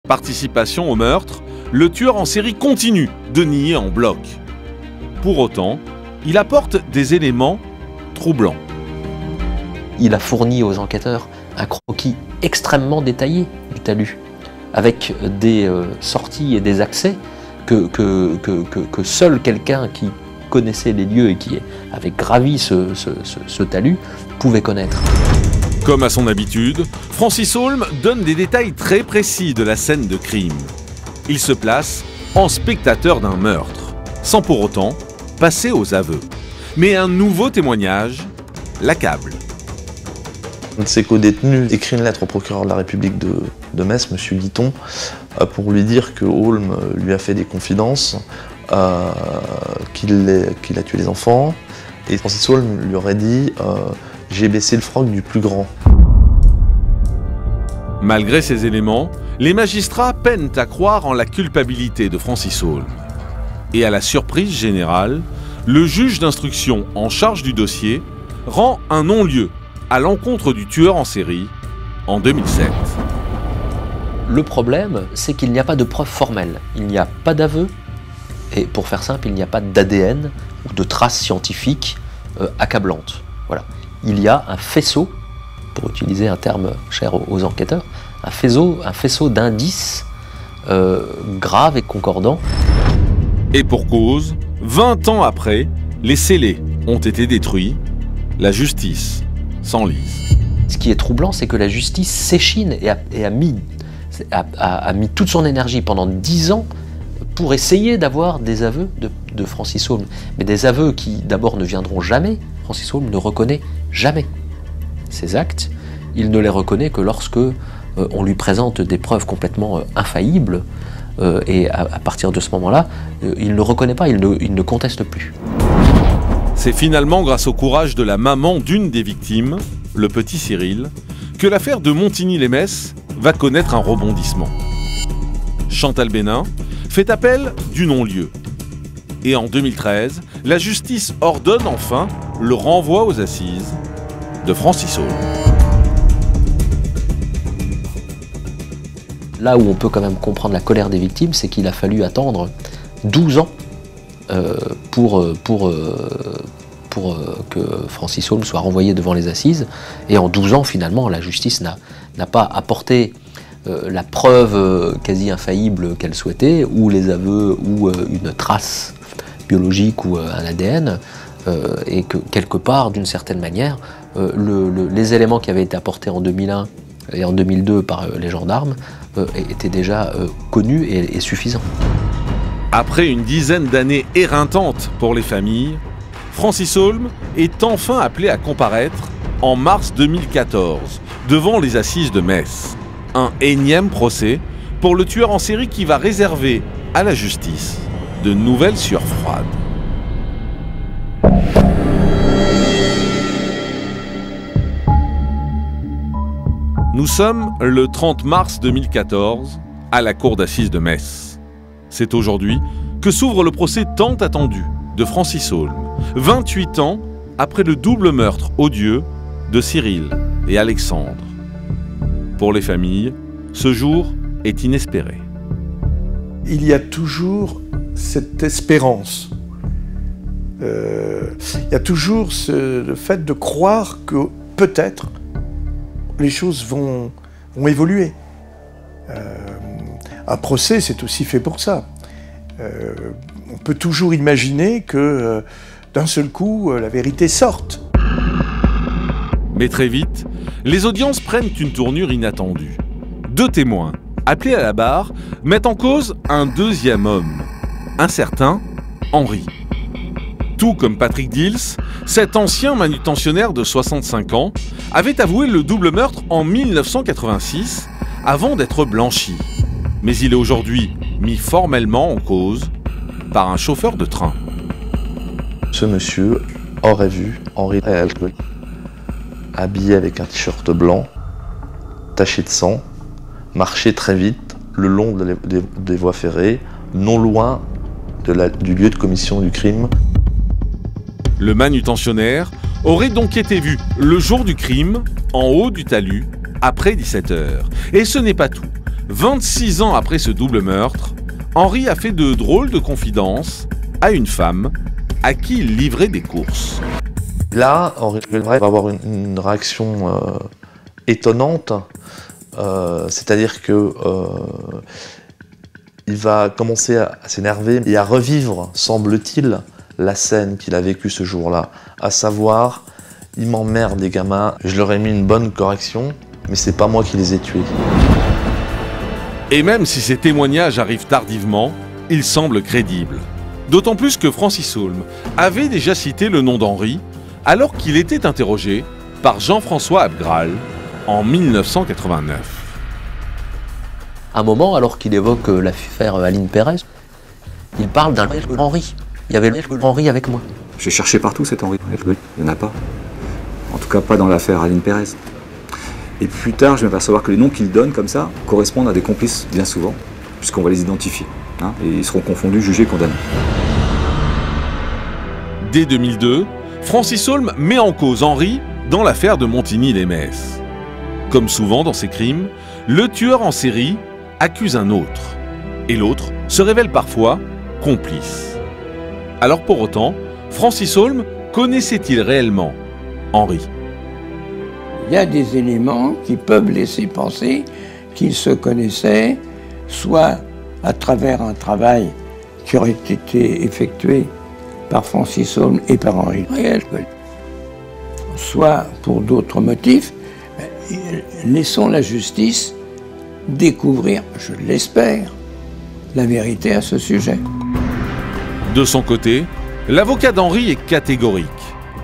Participation au meurtre, le tueur en série continue de nier en bloc. Pour autant, il apporte des éléments troublants. Il a fourni aux enquêteurs un croquis extrêmement détaillé du talus, avec des sorties et des accès que seul quelqu'un qui connaissait les lieux et qui avait gravi ce talus pouvait connaître. Comme à son habitude, Francis Holm donne des détails très précis de la scène de crime. Il se place en spectateur d'un meurtre, sans pour autant passer aux aveux. Mais un nouveau témoignage l'accable. Un de ses co-détenus écrit une lettre au procureur de la République de Metz, M. Guiton, pour lui dire que Holm lui a fait des confidences, qu'il a tué les enfants. Et Francis Holm lui aurait dit « J'ai baissé le froc du plus grand ». Malgré ces éléments, les magistrats peinent à croire en la culpabilité de Francis Holm. Et à la surprise générale, le juge d'instruction en charge du dossier rend un non-lieu à l'encontre du tueur en série en 2007. Le problème, c'est qu'il n'y a pas de preuve formelle. Il n'y a pas d'aveu, et pour faire simple, il n'y a pas d'ADN ou de traces scientifiques accablantes. Voilà. Il y a un faisceau, pour utiliser un terme cher aux enquêteurs, un faisceau d'indices graves et concordants. Et pour cause, 20 ans après, les scellés ont été détruits, la justice s'enlise. Ce qui est troublant, c'est que la justice s'échine et a mis toute son énergie pendant 10 ans pour essayer d'avoir des aveux de Francis Holm. Mais des aveux qui, d'abord, ne viendront jamais. Francis Holm ne reconnaît jamais ses actes. Il ne les reconnaît que lorsque on lui présente des preuves complètement infaillibles. Et à partir de ce moment-là, il ne reconnaît pas, il ne conteste plus. C'est finalement grâce au courage de la maman d'une des victimes, le petit Cyril, que l'affaire de Montigny-lès-Metz va connaître un rebondissement. Chantal Benin fait appel du non-lieu. Et en 2013, la justice ordonne enfin le renvoi aux assises de Francis Holm. Là où on peut quand même comprendre la colère des victimes, c'est qu'il a fallu attendre 12 ans pour que Francis Holm soit renvoyé devant les assises. Et en 12 ans, finalement, la justice n'a pas apporté la preuve quasi infaillible qu'elle souhaitait, ou les aveux, ou une trace biologique, ou un ADN, et que quelque part, d'une certaine manière, les éléments qui avaient été apportés en 2001 et en 2002 par les gendarmes étaient déjà connus et suffisants. Après une dizaine d'années éreintantes pour les familles, Francis Holm est enfin appelé à comparaître en mars 2014 devant les assises de Metz. Un énième procès pour le tueur en série qui va réserver à la justice de nouvelles sueurs froides. Nous sommes le 30 mars 2014 à la cour d'assises de Metz. C'est aujourd'hui que s'ouvre le procès tant attendu de Francis Holm, 28 ans après le double meurtre odieux de Cyril et Alexandre. Pour les familles, ce jour est inespéré. Il y a toujours cette espérance. Il y a toujours le fait de croire que peut-être les choses vont évoluer. Un procès, c'est aussi fait pour ça. On peut toujours imaginer que d'un seul coup, la vérité sorte. Mais très vite, les audiences prennent une tournure inattendue. 2 témoins, appelés à la barre, mettent en cause un deuxième homme, un certain Henri. Tout comme Patrick Dils, cet ancien manutentionnaire de 65 ans avait avoué le double meurtre en 1986 avant d'être blanchi. Mais il est aujourd'hui mis formellement en cause par un chauffeur de train. Ce monsieur aurait vu Henri Elkel habillé avec un t-shirt blanc, taché de sang, marcher très vite le long des voies ferrées, non loin du lieu de commission du crime. Le manutentionnaire aurait donc été vu le jour du crime, en haut du talus, après 17 h. Et ce n'est pas tout, 26 ans après ce double meurtre, Henri a fait de drôles de confidences à une femme à qui il livrait des courses. Là, Henri va avoir une réaction étonnante, c'est-à-dire que il va commencer à s'énerver et à revivre, semble-t-il, la scène qu'il a vécue ce jour-là, à savoir, il m'emmerde les gamins, je leur ai mis une bonne correction, mais c'est pas moi qui les ai tués. Et même si ces témoignages arrivent tardivement, ils semblent crédibles. D'autant plus que Francis Holm avait déjà cité le nom d'Henri alors qu'il était interrogé par Jean-François Abgral en 1989. À un moment, alors qu'il évoque l'affaire Aline Pérez, il parle d'un Henri. Il y avait Henri avec moi. J'ai cherché partout cet Henri. Il n'y en a pas. En tout cas, pas dans l'affaire Aline Pérez. Et plus tard, je vais m'apercevoir que les noms qu'il donne comme ça correspondent à des complices bien souvent, puisqu'on va les identifier. Et ils seront confondus, jugés, condamnés. Dès 2002, Francis Holm met en cause Henri dans l'affaire de Montigny-lès-Metz. Comme souvent dans ces crimes, le tueur en série accuse un autre. Et l'autre se révèle parfois complice. Alors pour autant, Francis Holm connaissait-il réellement Henri ? Il y a des éléments qui peuvent laisser penser qu'ils se connaissaient, soit à travers un travail qui aurait été effectué par Francis Holm et par Henri Elgol, soit pour d'autres motifs. Laissons la justice découvrir, je l'espère, la vérité à ce sujet. De son côté, l'avocat d'Henri est catégorique.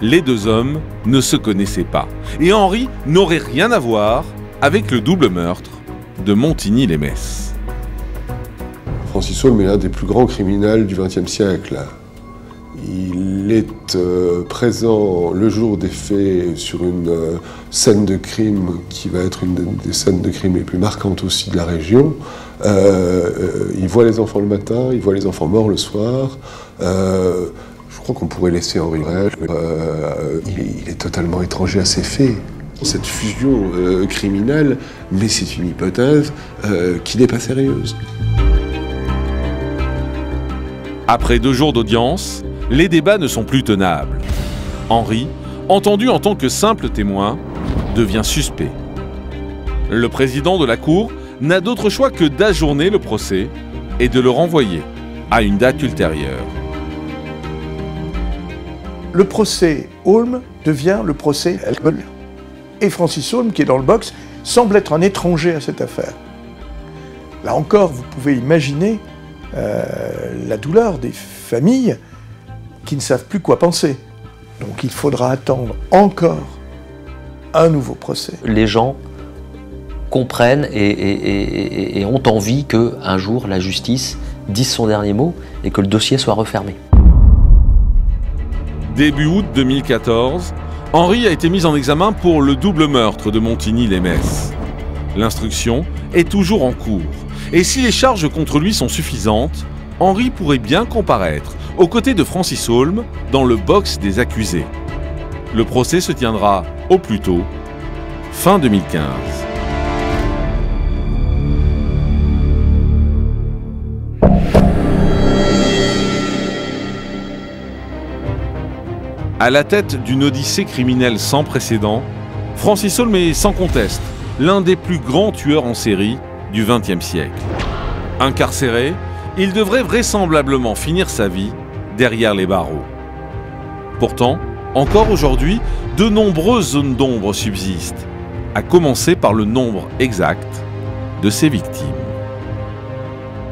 Les deux hommes ne se connaissaient pas. Et Henri n'aurait rien à voir avec le double meurtre de Montigny-lès-Metz. Francis Holm est l'un des plus grands criminels du XXe siècle. Il est présent le jour des faits sur une scène de crime qui va être une des scènes de crime les plus marquantes aussi de la région. Il voit les enfants le matin, il voit les enfants morts le soir. Je crois qu'on pourrait laisser Henri Rey. Il est totalement étranger à ces faits. Cette fusion criminelle, mais c'est une hypothèse qui n'est pas sérieuse. Après 2 jours d'audience, les débats ne sont plus tenables. Henri, entendu en tant que simple témoin, devient suspect. Le président de la Cour n'a d'autre choix que d'ajourner le procès et de le renvoyer à une date ultérieure. Le procès Holm devient le procès Elgol. Et Francis Holm, qui est dans le box, semble être un étranger à cette affaire. Là encore, vous pouvez imaginer la douleur des familles qui ne savent plus quoi penser. Donc il faudra attendre encore un nouveau procès. Les gens comprennent et ont envie qu'un jour la justice dise son dernier mot et que le dossier soit refermé. Début août 2014, Henri a été mis en examen pour le double meurtre de Montigny-lès-Metz. L'instruction est toujours en cours. Et si les charges contre lui sont suffisantes, Henri pourrait bien comparaître aux côtés de Francis Holm dans le box des accusés. Le procès se tiendra au plus tôt fin 2015. À la tête d'une odyssée criminelle sans précédent, Francis Holm est sans conteste l'un des plus grands tueurs en série du XXe siècle. Incarcéré, il devrait vraisemblablement finir sa vie derrière les barreaux. Pourtant, encore aujourd'hui, de nombreuses zones d'ombre subsistent, à commencer par le nombre exact de ses victimes.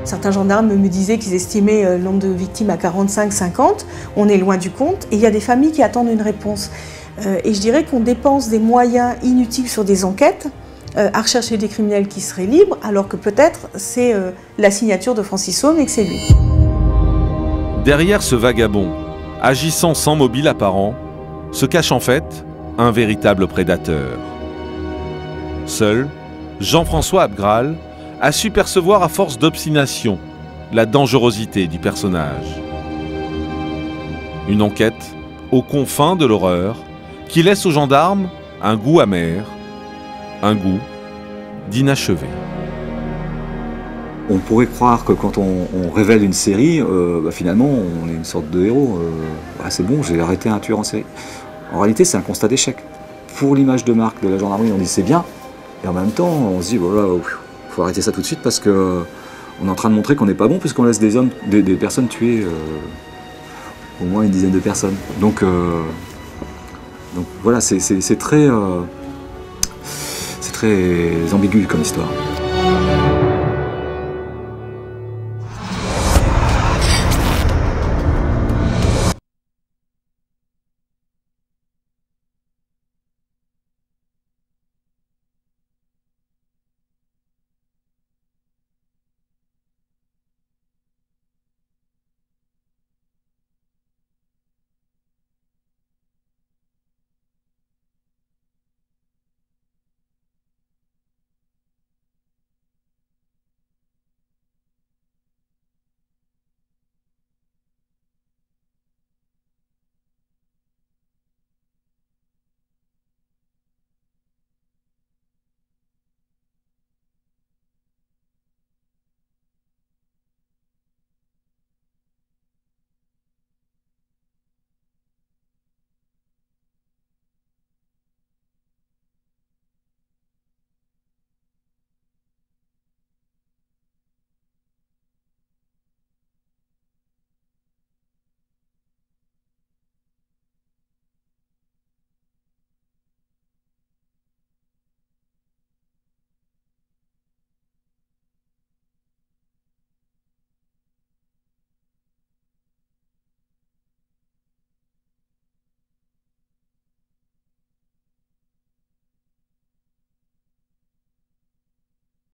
Certains gendarmes me disaient qu'ils estimaient le nombre de victimes à 45-50. On est loin du compte et il y a des familles qui attendent une réponse. Et je dirais qu'on dépense des moyens inutiles sur des enquêtes à rechercher des criminels qui seraient libres, alors que peut-être c'est la signature de Francis Holm et que c'est lui. Derrière ce vagabond, agissant sans mobile apparent, se cache en fait un véritable prédateur. Seul, Jean-François Abgral a su percevoir à force d'obstination la dangerosité du personnage. Une enquête aux confins de l'horreur qui laisse aux gendarmes un goût amer, un goût d'inachevé. On pourrait croire que quand on révèle une série, finalement, on est une sorte de héros. C'est bon, j'ai arrêté un tueur en série. En réalité, c'est un constat d'échec. Pour l'image de marque de la gendarmerie, on dit c'est bien, et en même temps, on se dit voilà, faut arrêter ça tout de suite parce que on est en train de montrer qu'on n'est pas bon puisqu'on laisse des personnes tuer au moins une dizaine de personnes. Donc voilà, c'est très ambigu comme histoire.